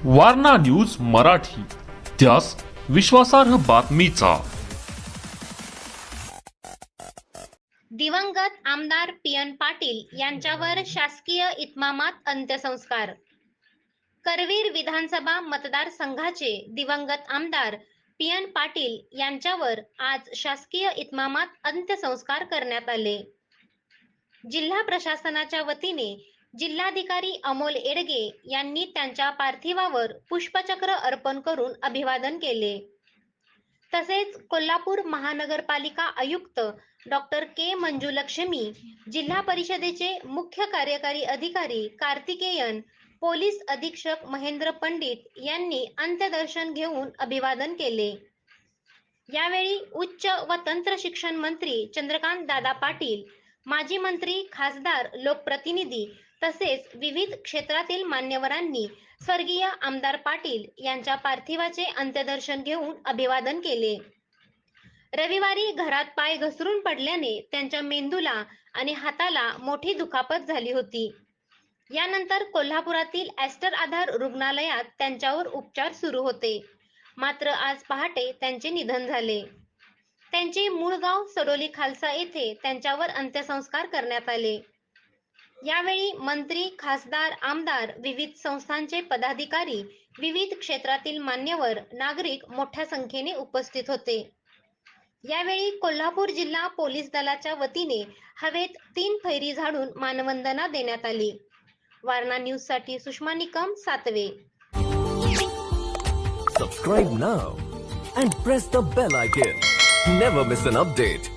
Warna news Marathi, त्यास विश्वासार्ह बातमीचा। दिवंगत आमदार पी.एन. पाटील यांच्यावर शासकीय इतमामात अंत्यसंस्कार। करवीर विधानसभा मतदारसंघाचे दिवंगत आमदार पी.एन. पाटील यांच्यावर आज शासकीय इतमामात अंत्यसंस्कार करण्यात आले। जिल्हा प्रशासनाच्या वतीने जिल्हाधिकारी अमोल येडगे यांनी त्यांच्या पार्थिवावर पुष्पचक्र अर्पण करून अभिवादन केले। तसेच कोल्हापूर महानगरपालिका आयुक्त डॉक्टर के. मंजुलक्ष्मी, जिल्हा परिषदेचे मुख्य कार्यकारी अधिकारी कार्तिकेयन, पोलीस अधीक्षक महेंद्र पंडित यांनी अंत्यदर्शन घेऊन अभिवादन केले। यावेळी उच्च व तंत्र शिक्षण मंत्री चंद्रकांत दादा पाटील, माजी मंत्री, खासदार, लोकप्रतिनिधी तसेच विविध क्षेत्रातील मान्यवरांनी स्वर्गीय आमदार पाटील यांच्या पार्थिवाचे अंत्यदर्शन घेऊन अभिवादन केले। रविवारी घरात पाय घसरून पडल्याने त्यांच्या मेंदूला आणि हाताला मोठी दुखापत झाली होती। यानंतर कोल्हापुरातील ॲस्टर आधार रुग्णालयात त्यांच्यावर उपचार सुरू होते। मात्र आज पहाटे त्यांचे निधन झाले। त्यांचे मूळ गाव सडोली खालसा येथे त्यांच्यावर अंत्यसंस्कार करण्यात आले। यावेळी मंत्री, खासदार, आमदार, विविध संस्थांचे पदाधिकारी, विविध क्षेत्रातील मान्यवर, नागरिक मोठ्या संख्येने उपस्थित होते। यावेळी कोल्हापूर जिल्हा पोलीस दलाच्या वतीने हवेत 3 फैरी झाडून मानवंदना देण्यात आली। वारणा न्यूज साठी सुषमा निकम, सातवे। Subscribe now and press the bell icon. Never miss an update.